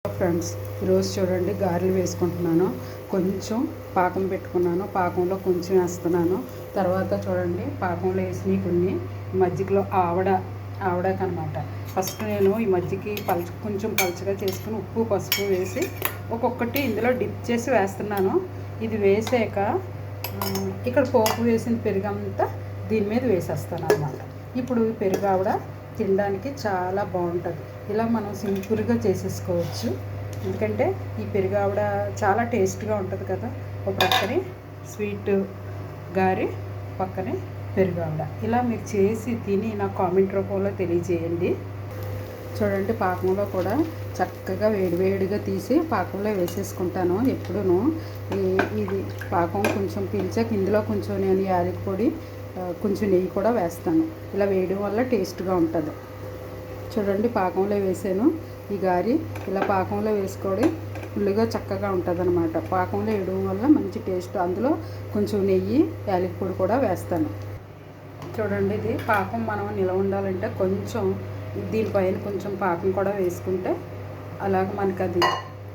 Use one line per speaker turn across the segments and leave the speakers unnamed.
Friends, ఈరోజు చూడండి గారెలు వేసుకుంటున్నాను. కొంచెం పాకం పెట్టుకున్నాను, పాకంలో కొంచెం వేస్తున్నాను. తర్వాత చూడండి పాకంలో వేసి కొన్ని మజ్జిగలో ఆవడాకనమాట. ఫస్ట్ నేను ఈ మజ్జిగకి కొంచెం పలుచగా చేసుకుని ఉప్పు పసుపు వేసి ఒక్కొక్కటి ఇందులో డిప్ చేసి వేస్తున్నాను. ఇది వేసాక ఇక్కడ పోపు వేసిన పెరుగంతా దీని మీద వేసేస్తాను అన్నమాట. ఇప్పుడు పెరుగు ఆవిడ తినడానికి చాలా బాగుంటుంది. ఇలా మనం సింపుల్గా చేసేసుకోవచ్చు. ఎందుకంటే ఈ పెరుగు ఆవిడ చాలా టేస్ట్గా ఉంటుంది కదా. ఒక పక్కనే స్వీట్ గారి, పక్కనే పెరుగు ఆవిడ. ఇలా మీరు చేసి తిని నాకు కామెంట్ రూపంలో తెలియజేయండి. చూడండి పాకంలో కూడా చక్కగా వేడివేడిగా తీసి పాకంలో వేసేసుకుంటాను. ఎప్పుడూ ఇది పాకం కొంచెం పీల్చాక ఇందులో కొంచెం నేను యాలకి పొడి, కొంచెం నెయ్యి కూడా వేస్తాను. ఇలా వేయడం వల్ల టేస్ట్గా ఉంటుంది. చూడండి పాకంలో వేసాను. ఈ గారి ఇలా పాకంలో వేసుకోవడం ఫుల్గా చక్కగా ఉంటుంది అన్నమాట. పాకంలో వేయడం వల్ల మంచి టేస్ట్. అందులో కొంచెం నెయ్యి యాలకి పొడి కూడా వేస్తాను. చూడండి ఇది పాకం మనం నిలవ ఉండాలంటే కొంచెం దీనిపైన కొంచెం పాకం కూడా వేసుకుంటే అలాగ మనకు అది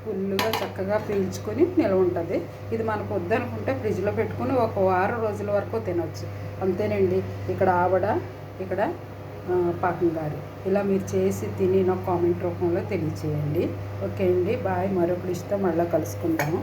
ఫుల్గా చక్కగా పీల్చుకొని నిలవ ఉంటుంది. ఇది మనకు వద్దనుకుంటే ఫ్రిడ్జ్లో పెట్టుకుని ఒక వారం రోజుల వరకు తినొచ్చు. అంతేనండి. ఇక్కడ ఆవడ, ఇక్కడ పాకం గారి. ఇలా మీరు చేసి తిని నాకు కామెంట్ రూపంలో తెలియచేయండి. ఓకే అండి, బాయ్. మరొక డిష్తో మళ్ళీ కలుసుకుంటాము.